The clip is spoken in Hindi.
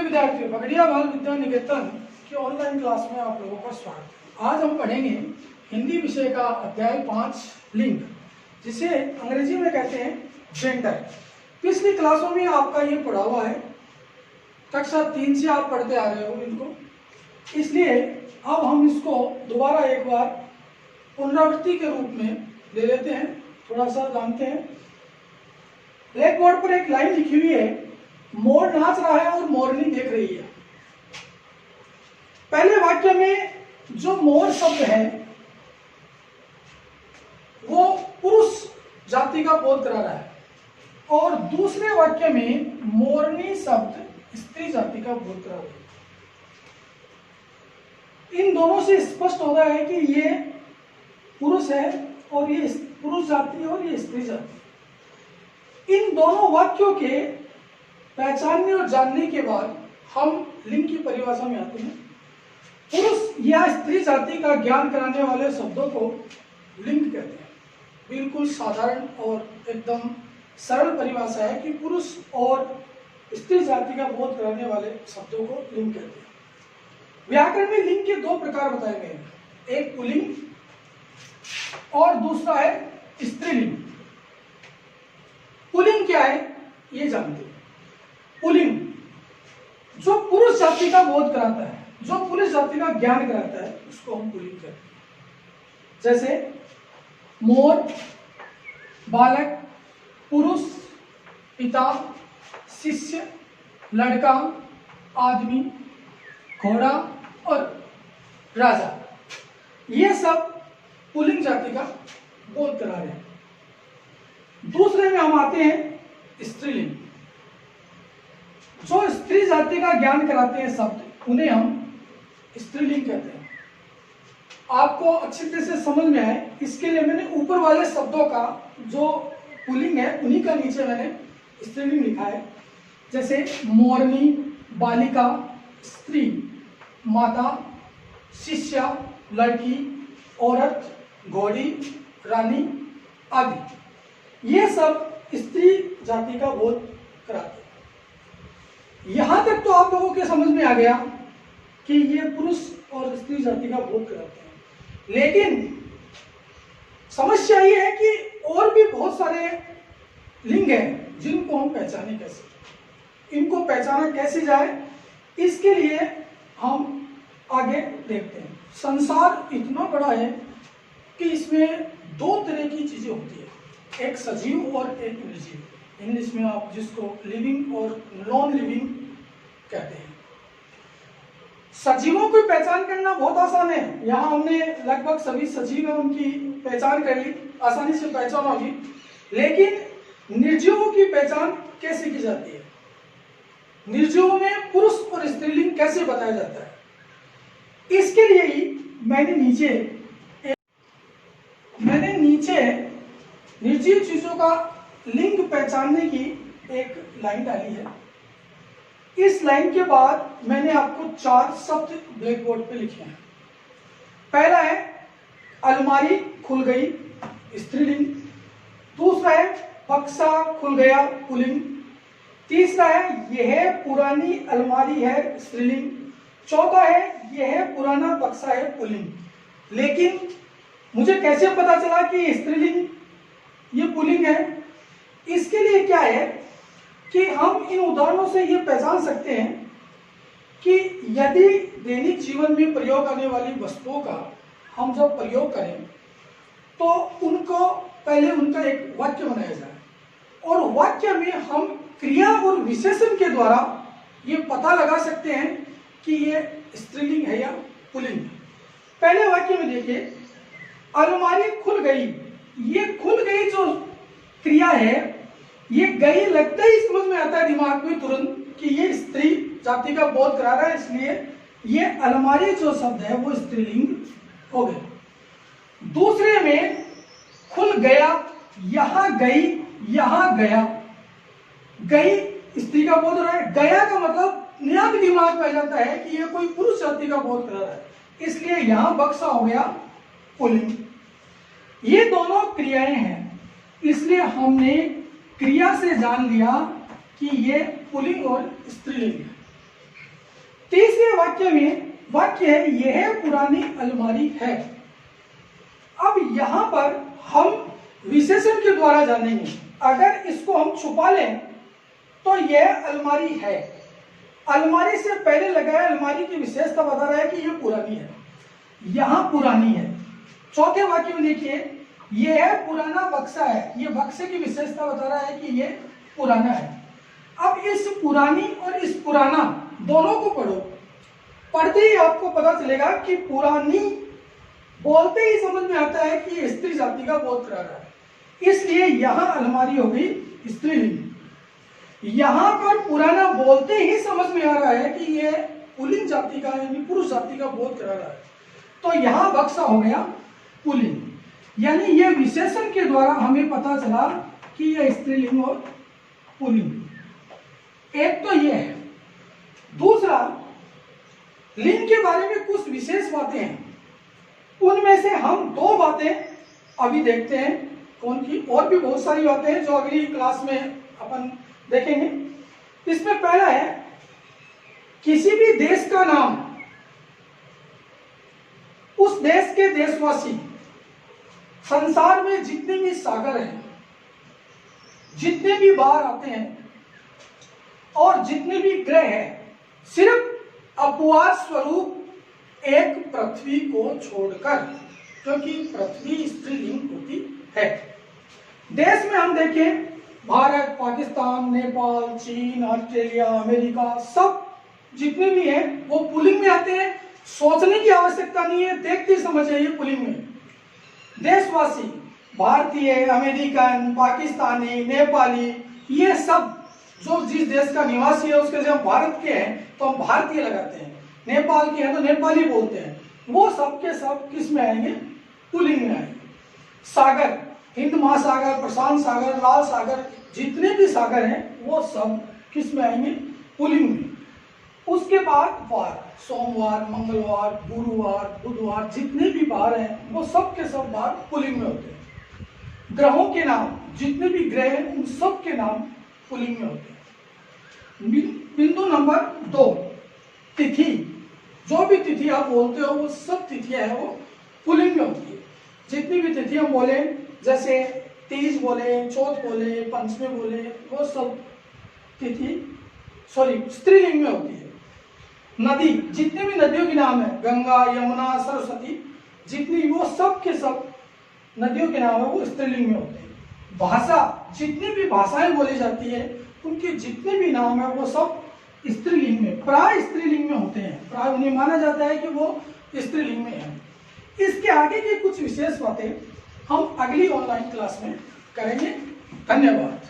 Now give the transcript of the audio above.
विद्यार्थियों, पगड़िया बाल विद्या निकेतन की ऑनलाइन क्लास में आप लोगों का स्वागत है। आज हम पढ़ेंगे हिंदी विषय का अध्याय 5 लिंग, जिसे अंग्रेजी में कहते हैं जेंडर। पिछली क्लासों में आपका ये पढ़ा हुआ है, कक्षा 3 से आप पढ़ते आ रहे हो इनको, इसलिए अब हम इसको दोबारा एक बार पुनरावृत्ति के रूप में ले लेते हैं, थोड़ा सा जानते हैं। ब्लैक बोर्ड पर एक लाइन लिखी हुई है, मोर नाच रहा है और मोरनी देख रही है। पहले वाक्य में जो मोर शब्द है वो पुरुष जाति का बोध करा रहा है, और दूसरे वाक्य में मोरनी शब्द स्त्री जाति का बोध करा रहा है। इन दोनों से स्पष्ट हो रहा है कि ये पुरुष है और ये पुरुष जाति है और ये स्त्री जाति। इन दोनों वाक्यों के पहचानने और जानने के बाद हम लिंग की परिभाषा में आते हैं। पुरुष या स्त्री जाति का ज्ञान कराने वाले शब्दों को लिंग कहते हैं। बिल्कुल साधारण और एकदम सरल परिभाषा है कि पुरुष और स्त्री जाति का बोध कराने वाले शब्दों को लिंग कहते हैं। व्याकरण में लिंग के दो प्रकार बताए गए हैं, एक पुल्लिंग और दूसरा है स्त्रीलिंग। पुल्लिंग क्या है ये जानते हैं। पुल्लिंग जो पुरुष जाति का बोध कराता है, जो पुरुष जाति का ज्ञान कराता है, उसको हम पुल्लिंग कहते हैं। जैसे मोर, बालक, पुरुष, पिता, शिष्य, लड़का, आदमी, घोड़ा और राजा, ये सब पुल्लिंग जाति का बोध करा रहे हैं। दूसरे में हम आते हैं स्त्रीलिंग। जो स्त्री जाति का ज्ञान कराते हैं शब्द, उन्हें हम स्त्रीलिंग कहते हैं। आपको अच्छी तरह से समझ में आए, इसके लिए मैंने ऊपर वाले शब्दों का जो पुल्लिंग है उन्हीं का नीचे मैंने स्त्रीलिंग लिखा है। जैसे मोरनी, बालिका, स्त्री, माता, शिष्या, लड़की, औरत, घोड़ी, रानी आदि, ये सब स्त्री जाति का बोध कराते हैं। यहां तक तो आप लोगों के समझ में आ गया कि ये पुरुष और स्त्री जाति का बोध कराते हैं। लेकिन समस्या ये है कि और भी बहुत सारे लिंग हैं जिनको हम पहचाने कैसे, इनको पहचाना कैसे जाए, इसके लिए हम आगे देखते हैं। संसार इतना बड़ा है कि इसमें दो तरह की चीजें होती है, एक सजीव और एक निर्जीव। इंग्लिश में आप जिसको लिविंग और नॉन लिविंग कहते हैं। सजीवों की पहचान करना बहुत आसान है, यहाँ हमने लगभग सभी सजीव हैं उनकी पहचान कर ली, आसानी से पहचान होगी। लेकिन निर्जीवों की पहचान कैसे की जाती है, निर्जीवों में पुरुष और स्त्रीलिंग कैसे बताया जाता है, इसके लिए ही मैंने नीचे निर्जीव चीजों का लिंग पहचानने की एक लाइन डाली है। इस लाइन के बाद मैंने आपको 4 शब्द ब्लैक बोर्ड पे लिखे हैं। पहला है अलमारी खुल गई, स्त्रीलिंग। दूसरा है बक्सा खुल गया, पुल्लिंग। तीसरा है यह पुरानी अलमारी है, स्त्रीलिंग। चौथा है यह पुराना बक्सा है, पुल्लिंग। लेकिन मुझे कैसे पता चला कि स्त्रीलिंग ये पुल्लिंग है? इसके लिए क्या है कि हम इन उदाहरणों से ये पहचान सकते हैं कि यदि दैनिक जीवन में प्रयोग आने वाली वस्तुओं का हम जब प्रयोग करें तो उनको पहले उनका एक वाक्य बनाया जाए, और वाक्य में हम क्रिया और विशेषण के द्वारा ये पता लगा सकते हैं कि ये स्त्रीलिंग है या पुल्लिंग है। पहले वाक्य में देखिए, अलमारी खुल गई। ये खुल गई जो क्रिया है, ये गई लगता ही समझ में आता है दिमाग में तुरंत कि ये स्त्री जाति का बोध करा रहा है, इसलिए ये अलमारी जो शब्द है वो स्त्रीलिंग हो गया। दूसरे में खुल गया, यहां गई, यहां गया। गई स्त्री का बोध हो रहा है, गया का मतलब नया दिमाग में आ जाता है कि ये कोई पुरुष जाति का बोध करा रहा है, इसलिए यहां बक्सा हो गया पुल्लिंग। ये दोनों क्रियाएं हैं, इसलिए हमने क्रिया से जान लिया कि ये पुल्लिंग और स्त्रीलिंग है। तीसरे वाक्य में वाक्य है यह पुरानी अलमारी है। अब यहां पर हम विशेषण के द्वारा जानेंगे। अगर इसको हम छुपा लें तो यह अलमारी है, अलमारी से पहले लगाया अलमारी की विशेषता बता रहा है कि यह पुरानी है, यहां पुरानी है। चौथे वाक्य में देखिए यह पुराना बक्सा है, यह बक्से की विशेषता बता रहा है कि यह पुराना है। अब इस पुरानी और इस पुराना दोनों को पढ़ो, पढ़ते ही आपको पता चलेगा कि पुरानी बोलते ही समझ में आता है कि ये स्त्री जाति का बोध करा रहा है, इसलिए यहां अलमारी हो गई स्त्रीलिंग। यहां पर पुराना बोलते ही समझ में आ रहा है कि ये पुल्लिंग जाति का यानी पुरुष जाति का बोध करा रहा है, तो यहां बक्सा हो गया पुल्लिंग। यानी ये विशेषण के द्वारा हमें पता चला कि यह स्त्रीलिंग और पुल्लिंग। एक तो ये है। दूसरा, लिंग के बारे में कुछ विशेष बातें हैं, उनमें से हम दो बातें अभी देखते हैं। कौन की? और भी बहुत सारी बातें हैं जो अगली क्लास में अपन देखेंगे। इसमें पहला है किसी भी देश का नाम उस देश के देशवासी, संसार में जितने भी सागर हैं, जितने भी बाहर आते हैं और जितने भी ग्रह हैं, सिर्फ अपवाद स्वरूप एक पृथ्वी को छोड़कर, क्योंकि पृथ्वी स्त्रीलिंग होती है। देश में हम देखें भारत, पाकिस्तान, नेपाल, चीन, ऑस्ट्रेलिया, अमेरिका, सब जितने भी हैं वो पुल्लिंग में आते हैं। सोचने की आवश्यकता नहीं है, देखते समझ आइए पुल्लिंग में। देशवासी भारतीय, अमेरिकन, पाकिस्तानी, नेपाली, ये सब जो जिस देश का निवासी है उसके जब भारत के हैं तो हम भारतीय लगाते हैं, नेपाल के हैं तो नेपाली बोलते हैं, वो सब के सब किस में आएंगे? पुल्लिंग में आएंगे। सागर, हिंद महासागर, प्रशांत सागर, लाल सागर, जितने भी सागर हैं वो सब किस में आएंगे? पुल्लिंग में। उसके बाद वार, सोमवार, मंगलवार, गुरुवार, बुधवार, जितने भी बार हैं वो सब के सब बार पुल्लिंग में होते हैं। ग्रहों के नाम, जितने भी ग्रह हैं उन सब के नाम पुल्लिंग में होते हैं। बिंदु नंबर 2, तिथि। जो भी तिथि आप बोलते हो वो सब तिथियां हैं वो पुल्लिंग में होती है। जितनी भी तिथि हम बोले, जैसे तीज बोले, चौथ बोले, पंचमी बोले, वो सब तिथि स्त्रीलिंग में होती है। नदी, जितने भी नदियों के नाम है, गंगा, यमुना, सरस्वती, जितनी वो सब के सब नदियों के नाम है वो स्त्रीलिंग में होते हैं। भाषा, जितनी भी भाषाएं बोली जाती है उनके जितने भी नाम है वो सब स्त्रीलिंग में, प्राय स्त्रीलिंग में होते हैं। प्राय उन्हें माना जाता है कि वो स्त्रीलिंग में है। इसके आगे की कुछ विशेष बातें हम अगली ऑनलाइन क्लास में करेंगे। धन्यवाद।